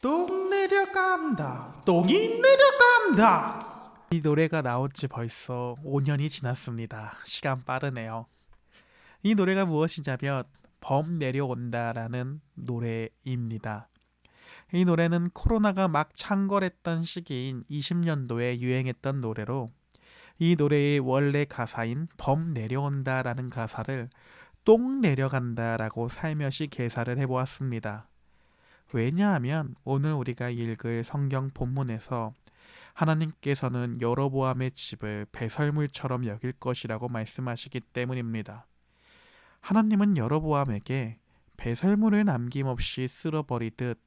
똥 내려간다. 똥이 내려간다. 이 노래가 나온 지 벌써 5년이 지났습니다. 시간 빠르네요. 이 노래가 무엇이냐면 범 내려온다라는 노래입니다. 이 노래는 코로나가 막 창궐했던 시기인 20년도에 유행했던 노래로, 이 노래의 원래 가사인 범 내려온다라는 가사를 똥 내려간다라고 살며시 개사를 해보았습니다. 왜냐하면 오늘 우리가 읽을 성경 본문에서 하나님께서는 여로보암의 집을 배설물처럼 여길 것이라고 말씀하시기 때문입니다. 하나님은 여로보암에게 배설물을 남김없이 쓸어버리듯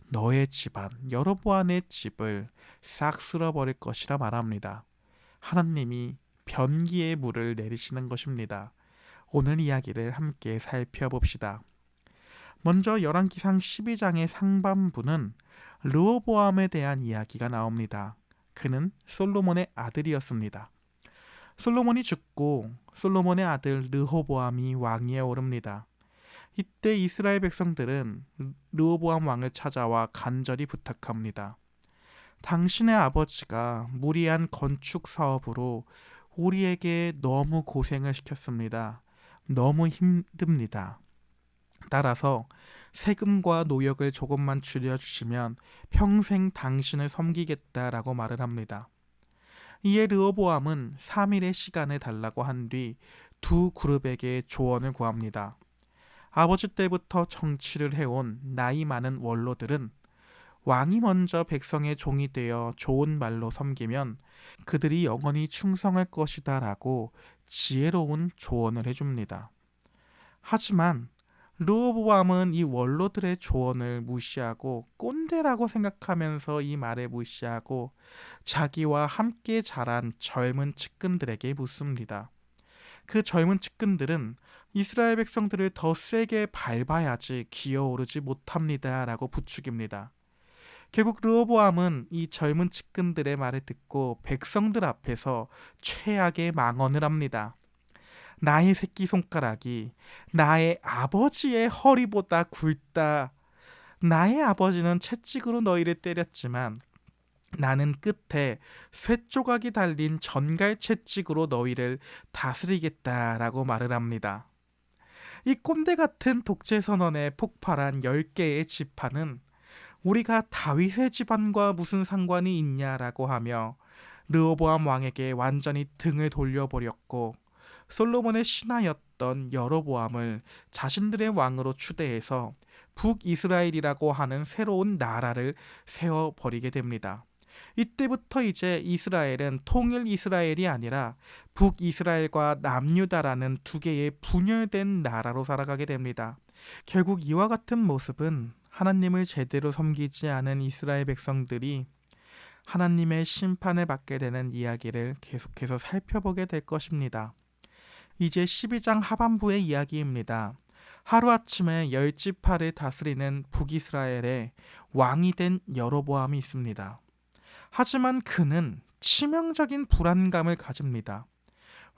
너의 집안, 여로보암의 집을 싹 쓸어버릴 것이라 말합니다. 하나님이 변기의 물을 내리시는 것입니다. 오늘 이야기를 함께 살펴봅시다. 먼저 열왕기상 12장의 상반부는 르호보암에 대한 이야기가 나옵니다. 그는 솔로몬의 아들이었습니다. 솔로몬이 죽고 솔로몬의 아들 르호보암이 왕위에 오릅니다. 이때 이스라엘 백성들은 르호보암 왕을 찾아와 간절히 부탁합니다. 당신의 아버지가 무리한 건축 사업으로 우리에게 너무 고생을 시켰습니다. 너무 힘듭니다. 따라서 세금과 노역을 조금만 줄여주시면 평생 당신을 섬기겠다라고 말을 합니다. 이에 르호보암은 3일의 시간을 달라고 한 뒤 두 그룹에게 조언을 구합니다. 아버지 때부터 정치를 해온 나이 많은 원로들은 왕이 먼저 백성의 종이 되어 좋은 말로 섬기면 그들이 영원히 충성할 것이다 라고 지혜로운 조언을 해줍니다. 하지만 르호보암은 이 원로들의 조언을 무시하고 꼰대라고 생각하면서 이 말을 무시하고 자기와 함께 자란 젊은 측근들에게 묻습니다. 그 젊은 측근들은 이스라엘 백성들을 더 세게 밟아야지 기어오르지 못합니다 라고 부추깁니다. 결국 르호보암은 이 젊은 측근들의 말을 듣고 백성들 앞에서 최악의 망언을 합니다. 나의 새끼손가락이 나의 아버지의 허리보다 굵다. 나의 아버지는 채찍으로 너희를 때렸지만 나는 끝에 쇠조각이 달린 전갈 채찍으로 너희를 다스리겠다라고 말을 합니다. 이 꼰대 같은 독재 선언에 폭발한 10개의 지파는 우리가 다윗의 집안과 무슨 상관이 있냐라고 하며 르호보암 왕에게 완전히 등을 돌려버렸고 솔로몬의 신하였던 여로보암을 자신들의 왕으로 추대해서 북이스라엘이라고 하는 새로운 나라를 세워버리게 됩니다. 이때부터 이제 이스라엘은 통일 이스라엘이 아니라 북이스라엘과 남유다라는 두 개의 분열된 나라로 살아가게 됩니다. 결국 이와 같은 모습은 하나님을 제대로 섬기지 않은 이스라엘 백성들이 하나님의 심판을 받게 되는 이야기를 계속해서 살펴보게 될 것입니다. 이제 12장 하반부의 이야기입니다. 하루아침에 10지파를 다스리는 북이스라엘에 왕이 된 여로보암이 있습니다. 하지만 그는 치명적인 불안감을 가집니다.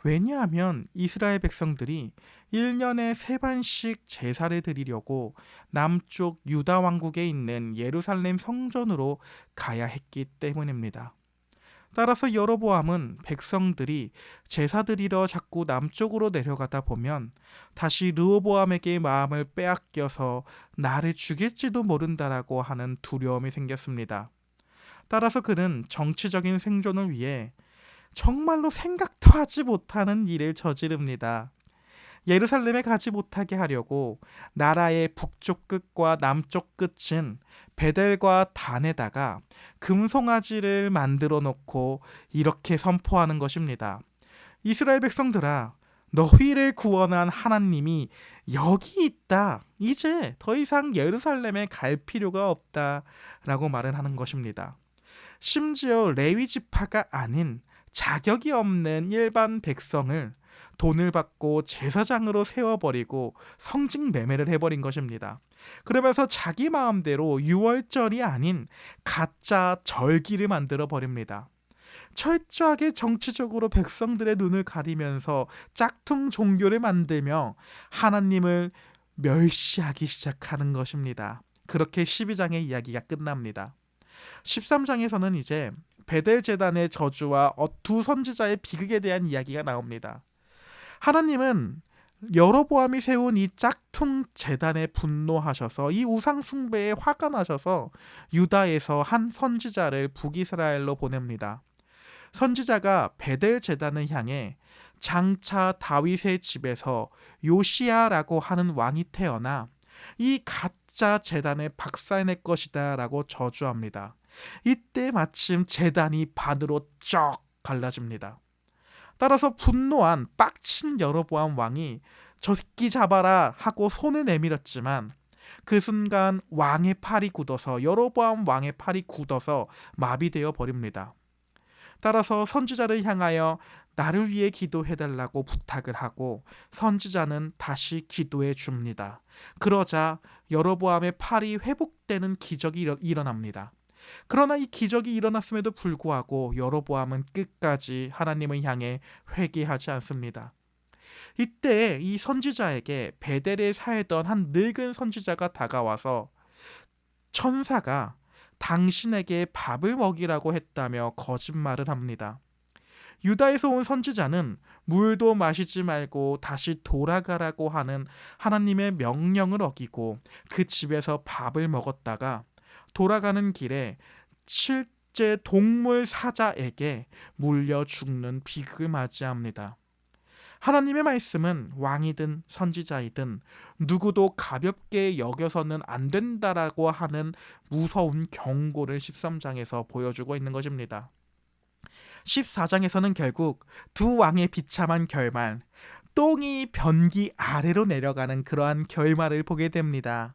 왜냐하면 이스라엘 백성들이 1년에 3번씩 제사를 드리려고 남쪽 유다 왕국에 있는 예루살렘 성전으로 가야 했기 때문입니다. 따라서 여로보암은 백성들이 제사 드리러 자꾸 남쪽으로 내려가다 보면 다시 르호보암에게 마음을 빼앗겨서 나를 죽일지도 모른다라고 하는 두려움이 생겼습니다. 따라서 그는 정치적인 생존을 위해 정말로 생각도 하지 못하는 일을 저지릅니다. 예루살렘에 가지 못하게 하려고 나라의 북쪽 끝과 남쪽 끝은 베델과 단에다가 금송아지를 만들어 놓고 이렇게 선포하는 것입니다. 이스라엘 백성들아, 너희를 구원한 하나님이 여기 있다. 이제 더 이상 예루살렘에 갈 필요가 없다 라고 말을 하는 것입니다. 심지어 레위 지파가 아닌 자격이 없는 일반 백성을 돈을 받고 제사장으로 세워버리고 성직 매매를 해버린 것입니다. 그러면서 자기 마음대로 유월절이 아닌 가짜 절기를 만들어 버립니다. 철저하게 정치적으로 백성들의 눈을 가리면서 짝퉁 종교를 만들며 하나님을 멸시하기 시작하는 것입니다. 그렇게 12장의 이야기가 끝납니다. 13장에서는 이제 베델 제단의 저주와 두 선지자의 비극에 대한 이야기가 나옵니다. 하나님은 여로보암이 세운 이 짝퉁 제단에 분노하셔서 이 우상 숭배에 화가 나셔서 유다에서 한 선지자를 북이스라엘로 보냅니다. 선지자가 베델 제단을 향해 장차 다윗의 집에서 요시야라고 하는 왕이 태어나 이 가짜 제단을 박살낼 것이다 라고 저주합니다. 이때 마침 제단이 반으로 쩍 갈라집니다. 따라서 분노한 빡친 여로보암 왕이 저 새끼 잡아라 하고 손을 내밀었지만 그 순간 왕의 팔이 굳어서 여로보암 왕의 팔이 굳어서 마비되어 버립니다. 따라서 선지자를 향하여 나를 위해 기도해달라고 부탁을 하고 선지자는 다시 기도해 줍니다. 그러자 여로보암의 팔이 회복되는 기적이 일어납니다. 그러나 이 기적이 일어났음에도 불구하고 여로보암은 끝까지 하나님을 향해 회개하지 않습니다. 이때 이 선지자에게 베델에 살던 한 늙은 선지자가 다가와서 천사가 당신에게 밥을 먹이라고 했다며 거짓말을 합니다. 유다에서 온 선지자는 물도 마시지 말고 다시 돌아가라고 하는 하나님의 명령을 어기고 그 집에서 밥을 먹었다가 돌아가는 길에 실제 동물 사자에게 물려 죽는 비극을 맞이합니다. 하나님의 말씀은 왕이든 선지자이든 누구도 가볍게 여겨서는 안 된다라고 하는 무서운 경고를 13장에서 보여주고 있는 것입니다. 14장에서는 결국 두 왕의 비참한 결말, 똥이 변기 아래로 내려가는 그러한 결말을 보게 됩니다.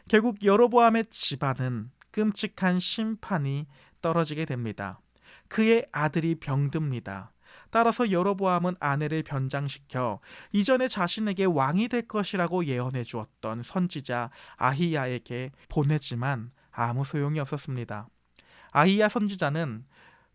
결국 여로보암의 집안은 끔찍한 심판이 떨어지게 됩니다. 그의 아들이 병듭니다. 따라서 여로보암은 아내를 변장시켜 이전에 자신에게 왕이 될 것이라고 예언해 주었던 선지자 아히야에게 보내지만 아무 소용이 없었습니다. 아히야 선지자는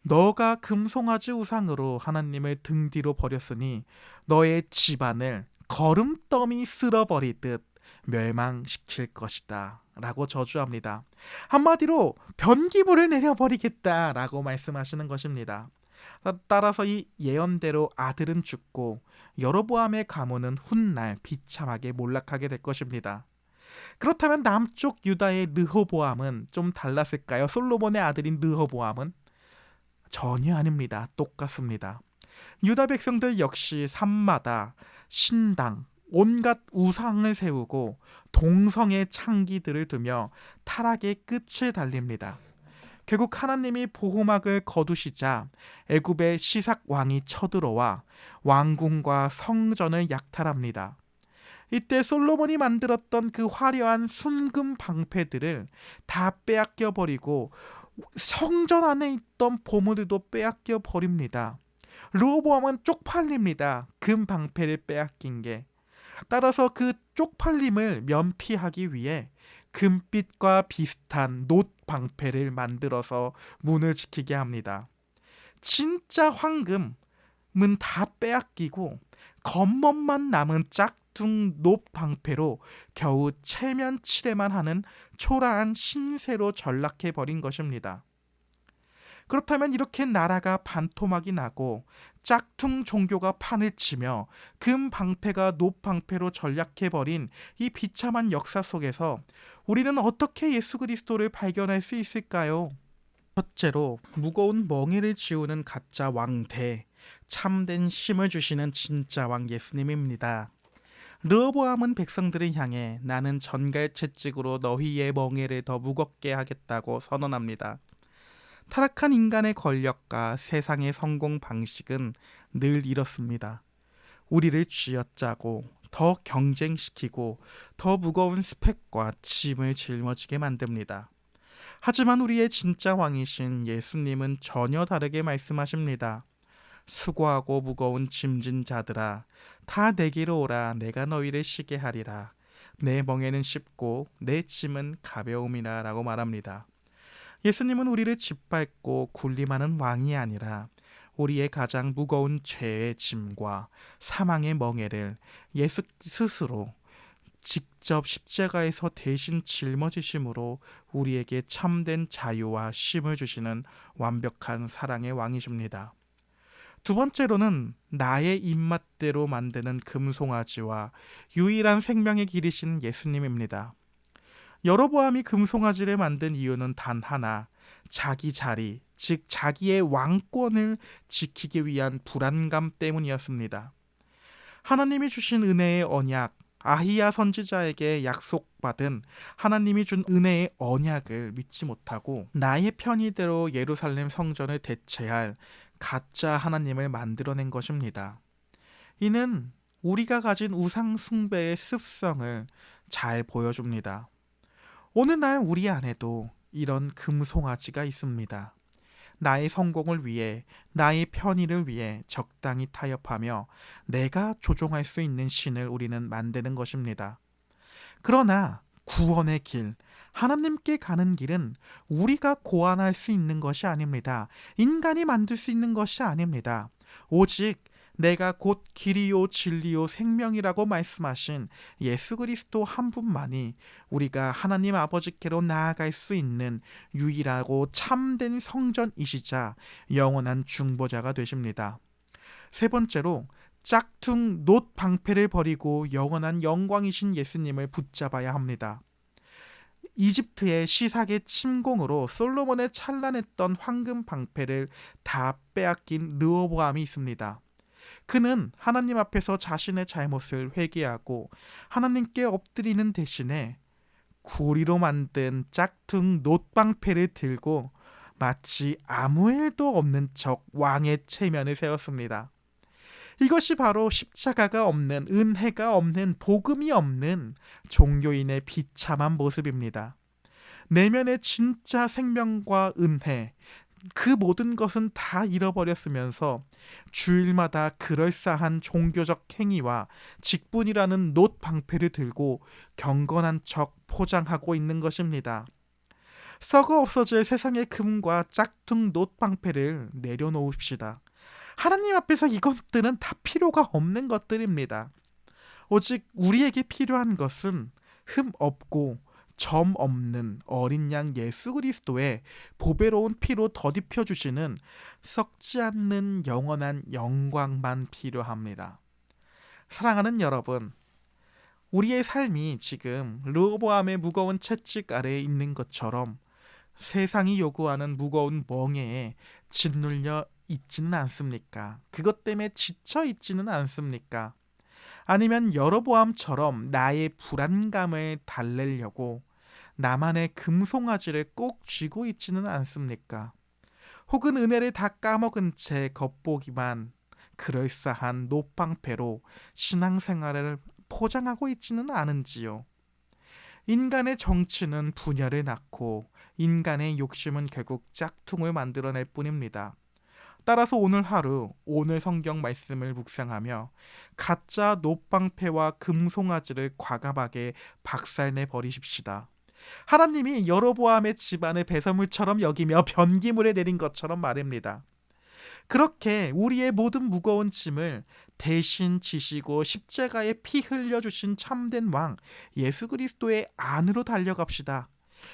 너가 금송아지 우상으로 하나님을 등 뒤로 버렸으니 너의 집안을 거름더미 쓸어버리듯 멸망시킬 것이다 라고 저주합니다. 한마디로 변기물을 내려버리겠다 라고 말씀하시는 것입니다. 따라서 이 예언대로 아들은 죽고 여로보암의 가문은 훗날 비참하게 몰락하게 될 것입니다. 그렇다면 남쪽 유다의 르호보암은 좀 달랐을까요? 솔로몬의 아들인 르호보암은? 전혀 아닙니다. 똑같습니다. 유다 백성들 역시 산마다 신당, 온갖 우상을 세우고 동성의 창기들을 두며 타락의 끝을 달립니다. 결국 하나님이 보호막을 거두시자 애굽의 시삭 왕이 쳐들어와 왕궁과 성전을 약탈합니다. 이때 솔로몬이 만들었던 그 화려한 순금 방패들을 다 빼앗겨 버리고 성전 안에 있던 보물들도 빼앗겨 버립니다. 르호보암은 쪽팔립니다. 금 방패를 빼앗긴 게. 따라서 그 쪽팔림을 면피하기 위해 금빛과 비슷한 놋 방패를 만들어서 문을 지키게 합니다. 진짜 황금은 다 빼앗기고 겉멋만 남은 짝퉁 놋 방패로 겨우 체면 칠해만 하는 초라한 신세로 전락해버린 것입니다. 그렇다면 이렇게 나라가 반토막이 나고 짝퉁 종교가 판을 치며 금 방패가 놋 방패로 전락해버린 이 비참한 역사 속에서 우리는 어떻게 예수 그리스도를 발견할 수 있을까요? 첫째로 무거운 멍에를 지우는 가짜 왕 대 참된 힘을 주시는 진짜 왕 예수님입니다. 르호보암은 백성들을 향해 나는 전갈 채찍으로 너희의 멍에를 더 무겁게 하겠다고 선언합니다. 타락한 인간의 권력과 세상의 성공 방식은 늘 이렇습니다. 우리를 쥐어짜고 더 경쟁시키고 더 무거운 스펙과 짐을 짊어지게 만듭니다. 하지만 우리의 진짜 왕이신 예수님은 전혀 다르게 말씀하십니다. 수고하고 무거운 짐진 자들아 다 내게로 오라. 내가 너희를 쉬게 하리라. 내 멍에는 쉽고 내 짐은 가벼움이라 라고 말합니다. 예수님은 우리를 짓밟고 군림하는 왕이 아니라 우리의 가장 무거운 죄의 짐과 사망의 멍에를 예수 스스로 직접 십자가에서 대신 짊어지심으로 우리에게 참된 자유와 쉼을 주시는 완벽한 사랑의 왕이십니다. 두 번째로는 나의 입맛대로 만드는 금송아지와 유일한 생명의 길이신 예수님입니다. 여로보암이 금송아지를 만든 이유는 단 하나, 자기 자리, 즉 자기의 왕권을 지키기 위한 불안감 때문이었습니다. 하나님이 주신 은혜의 언약, 아히야 선지자에게 약속받은 하나님이 준 은혜의 언약을 믿지 못하고 나의 편의대로 예루살렘 성전을 대체할 가짜 하나님을 만들어낸 것입니다. 이는 우리가 가진 우상 숭배의 습성을 잘 보여줍니다. 오늘날 우리 안에도 이런 금송아지가 있습니다. 나의 성공을 위해, 나의 편의를 위해 적당히 타협하며 내가 조종할 수 있는 신을 우리는 만드는 것입니다. 그러나 구원의 길, 하나님께 가는 길은 우리가 고안할 수 있는 것이 아닙니다. 인간이 만들 수 있는 것이 아닙니다. 오직 내가 곧 길이요 진리요 생명이라고 말씀하신 예수 그리스도 한 분만이 우리가 하나님 아버지께로 나아갈 수 있는 유일하고 참된 성전이시자 영원한 중보자가 되십니다. 세 번째로 짝퉁 놋 방패를 버리고 영원한 영광이신 예수님을 붙잡아야 합니다. 이집트의 시삭의 침공으로 솔로몬의 찬란했던 황금 방패를 다 빼앗긴 르호보암이 있습니다. 그는 하나님 앞에서 자신의 잘못을 회개하고 하나님께 엎드리는 대신에 구리로 만든 짝퉁 놋방패를 들고 마치 아무 일도 없는 척 왕의 체면을 세웠습니다. 이것이 바로 십자가가 없는, 은혜가 없는, 복음이 없는 종교인의 비참한 모습입니다. 내면의 진짜 생명과 은혜, 그 모든 것은 다 잃어버렸으면서 주일마다 그럴싸한 종교적 행위와 직분이라는 놋 방패를 들고 경건한 척 포장하고 있는 것입니다. 썩어 없어질 세상의 금과 짝퉁 놋 방패를 내려놓읍시다. 하나님 앞에서 이것들은 다 필요가 없는 것들입니다. 오직 우리에게 필요한 것은 흠 없고 점 없는 어린 양 예수 그리스도의 보배로운 피로 덧입혀 주시는 썩지 않는 영원한 영광만 필요합니다. 사랑하는 여러분, 우리의 삶이 지금 르호보암의 무거운 채찍 아래에 있는 것처럼 세상이 요구하는 무거운 멍에에 짓눌려 있지는 않습니까? 그것 때문에 지쳐 있지는 않습니까? 아니면 여로보암처럼 나의 불안감을 달래려고 나만의 금송아지를 꼭 쥐고 있지는 않습니까? 혹은 은혜를 다 까먹은 채 겉보기만 그럴싸한 놋방패로 신앙생활을 포장하고 있지는 않은지요? 인간의 정치는 분열을 낳고 인간의 욕심은 결국 짝퉁을 만들어낼 뿐입니다. 따라서 오늘 하루, 오늘 성경 말씀을 묵상하며 가짜 놋방패와 금송아지를 과감하게 박살내 버리십시다. 하나님이 여로보암의 집안을 배설물처럼 여기며 변기물에 내린 것처럼 말입니다. 그렇게 우리의 모든 무거운 짐을 대신 지시고 십자가에 피 흘려주신 참된 왕 예수 그리스도의 안으로 달려갑시다.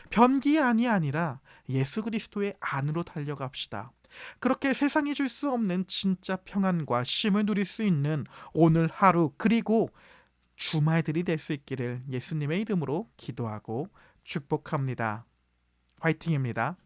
변기의 안이 아니라 예수 그리스도의 안으로 달려갑시다. 그렇게 세상이 줄 수 없는 진짜 평안과 쉼을 누릴 수 있는 오늘 하루 그리고 주말들이 될 수 있기를 예수님의 이름으로 기도하고 축복합니다. 화이팅입니다.